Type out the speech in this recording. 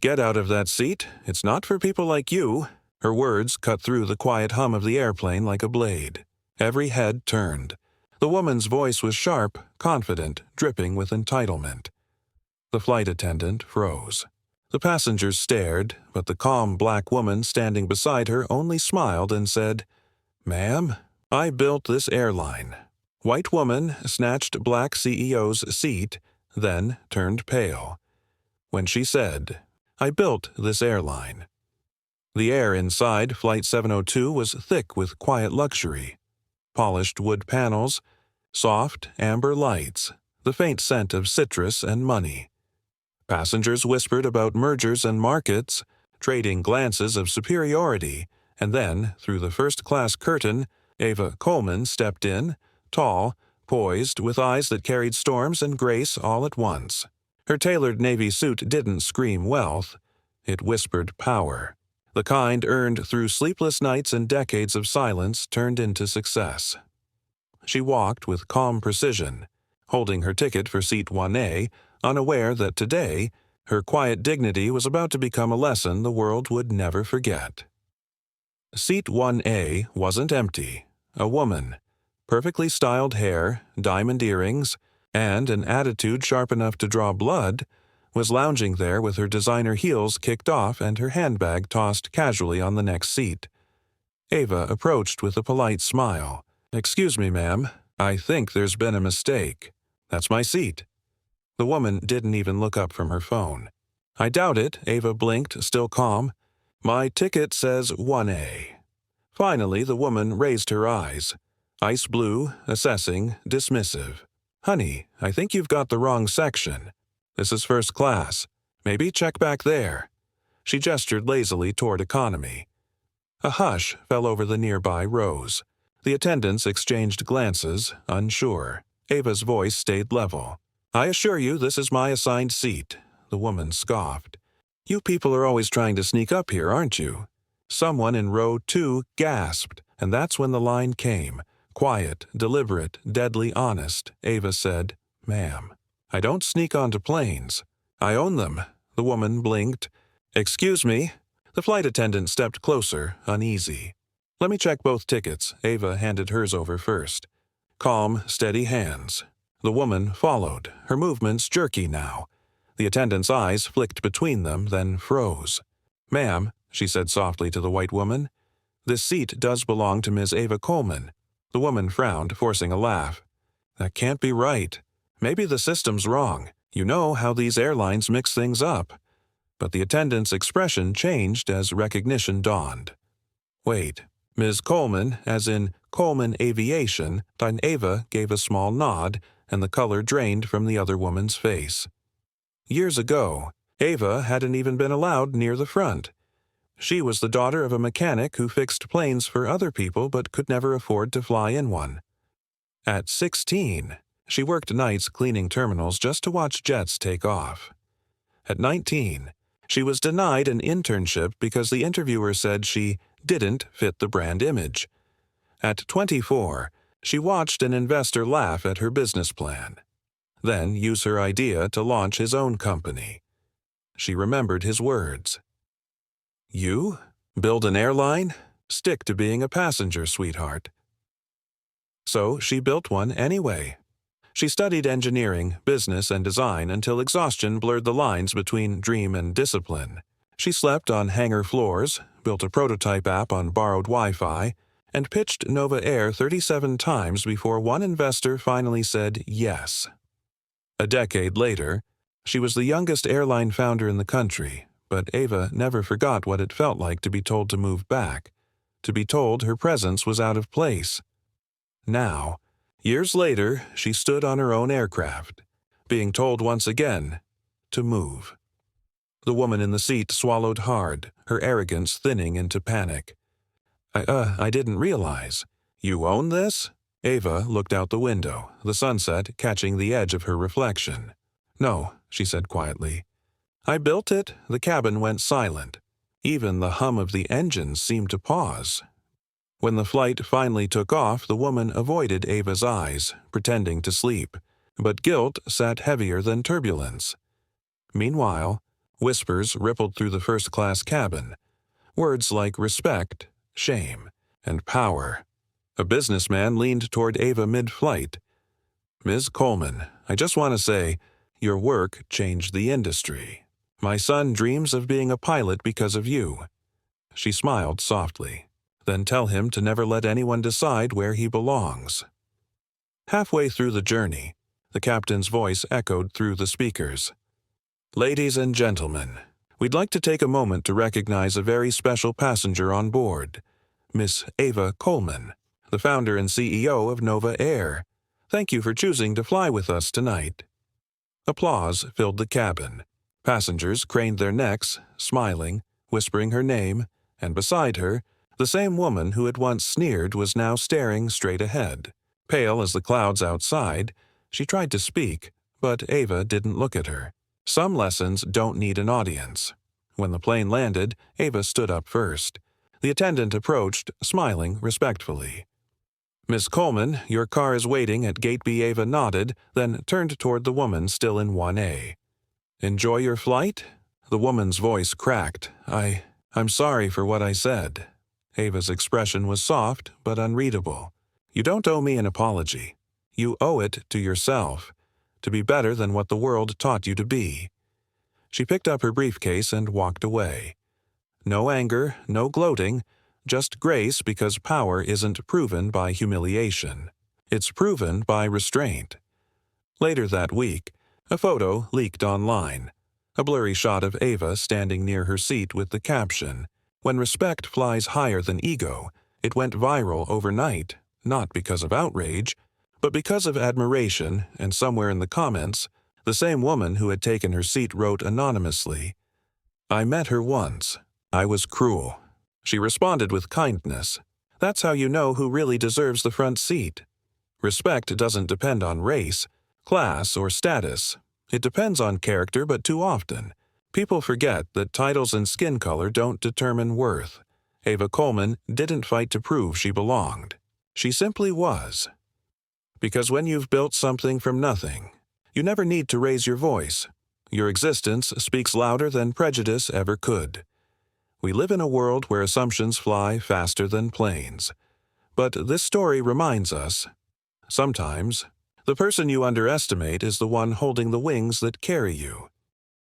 "Get out of that seat. It's not for people like you." Her words cut through the quiet hum of the airplane like a blade. Every head turned. The woman's voice was sharp, confident, dripping with entitlement. The flight attendant froze. The passengers stared, but the calm black woman standing beside her only smiled and said, "Ma'am, I built this airline." White woman snatched black CEO's seat, then turned pale. When she said, "I built this airline." The air inside Flight 702 was thick with quiet luxury. Polished wood panels, soft amber lights, the faint scent of citrus and money. Passengers whispered about mergers and markets, trading glances of superiority, and then, through the first-class curtain, Ava Coleman stepped in, tall, poised, with eyes that carried storms and grace all at once. Her tailored navy suit didn't scream wealth. It whispered power. The kind earned through sleepless nights and decades of silence turned into success. She walked with calm precision, holding her ticket for seat 1A, unaware that today, her quiet dignity was about to become a lesson the world would never forget. Seat 1A wasn't empty. A woman, perfectly styled hair, diamond earrings, and an attitude sharp enough to draw blood, was lounging there with her designer heels kicked off and her handbag tossed casually on the next seat. Ava approached with a polite smile. "Excuse me, ma'am. I think there's been a mistake. That's my seat." The woman didn't even look up from her phone. "I doubt it," Ava blinked, still calm. "My ticket says 1A. Finally, the woman raised her eyes. Ice blue, assessing, dismissive. "Honey, I think you've got the wrong section. This is first class. Maybe check back there." She gestured lazily toward economy. A hush fell over the nearby rows. The attendants exchanged glances, unsure. Ava's voice stayed level. "I assure you this is my assigned seat," the woman scoffed. "You people are always trying to sneak up here, aren't you?" Someone in row 2 gasped, and that's when the line came. Quiet, deliberate, deadly honest, Ava said, "Ma'am, I don't sneak onto planes. I own them." The woman blinked. "Excuse me." The flight attendant stepped closer, uneasy. "Let me check both tickets." Ava handed hers over first. Calm, steady hands. The woman followed, her movements jerky now. The attendant's eyes flicked between them, then froze. "Ma'am," she said softly to the white woman, "this seat does belong to Ms. Ava Coleman." The woman frowned, forcing a laugh. "That can't be right. Maybe the system's wrong. You know how these airlines mix things up." But the attendant's expression changed as recognition dawned. "Wait, Ms. Coleman, as in Coleman Aviation," then Ava gave a small nod, and the color drained from the other woman's face. Years ago, Ava hadn't even been allowed near the front. She was the daughter of a mechanic who fixed planes for other people but could never afford to fly in one. At 16, she worked nights cleaning terminals just to watch jets take off. At 19, she was denied an internship because the interviewer said she didn't fit the brand image. At 24, she watched an investor laugh at her business plan, then use her idea to launch his own company. She remembered his words. "You? Build an airline? Stick to being a passenger, sweetheart." So she built one anyway. She studied engineering, business, and design until exhaustion blurred the lines between dream and discipline. She slept on hangar floors, built a prototype app on borrowed Wi-Fi, and pitched Nova Air 37 times before one investor finally said yes. A decade later, she was the youngest airline founder in the country, but Ava never forgot what it felt like to be told to move back, to be told her presence was out of place. Now, years later, she stood on her own aircraft, being told once again to move. The woman in the seat swallowed hard, her arrogance thinning into panic. I didn't realize. You own this?" Ava looked out the window, the sunset catching the edge of her reflection. "No," she said quietly. "I built it." The cabin went silent. Even the hum of the engines seemed to pause. When the flight finally took off, the woman avoided Ava's eyes, pretending to sleep, but guilt sat heavier than turbulence. Meanwhile, Whispers rippled through the first-class cabin. Words like respect, shame, and power. A businessman leaned toward Ava mid-flight. "Ms. Coleman, I just want to say, your work changed the industry. My son dreams of being a pilot because of you." She smiled softly. "Then tell him to never let anyone decide where he belongs." Halfway through the journey, the captain's voice echoed through the speakers. "Ladies and gentlemen, we'd like to take a moment to recognize a very special passenger on board, Miss Ava Coleman, the founder and CEO of Nova Air. Thank you for choosing to fly with us tonight." Applause filled the cabin. Passengers craned their necks, smiling, whispering her name, and beside her, the same woman who had once sneered was now staring straight ahead. Pale as the clouds outside, she tried to speak, but Ava didn't look at her. Some lessons don't need an audience. When the plane landed, Ava stood up first. The attendant approached, smiling respectfully. "Miss Coleman, your car is waiting at Gate B." Ava nodded, then turned toward the woman still in 1A. "Enjoy your flight?" The woman's voice cracked. I'm sorry for what I said." Ava's expression was soft but unreadable. "You don't owe me an apology. You owe it to yourself, to be better than what the world taught you to be." She picked up her briefcase and walked away. No anger, no gloating, just grace, because power isn't proven by humiliation. It's proven by restraint. Later that week, a photo leaked online. A blurry shot of Ava standing near her seat with the caption, "When respect flies higher than ego." It went viral overnight, not because of outrage, but because of admiration, and somewhere in the comments, the same woman who had taken her seat wrote anonymously, "I met her once. I was cruel." She responded with kindness. That's how you know who really deserves the front seat. Respect doesn't depend on race, class, or status. It depends on character, but too often, people forget that titles and skin color don't determine worth. Ava Coleman didn't fight to prove she belonged. She simply was. Because when you've built something from nothing, you never need to raise your voice. Your existence speaks louder than prejudice ever could. We live in a world where assumptions fly faster than planes. But this story reminds us, sometimes, the person you underestimate is the one holding the wings that carry you.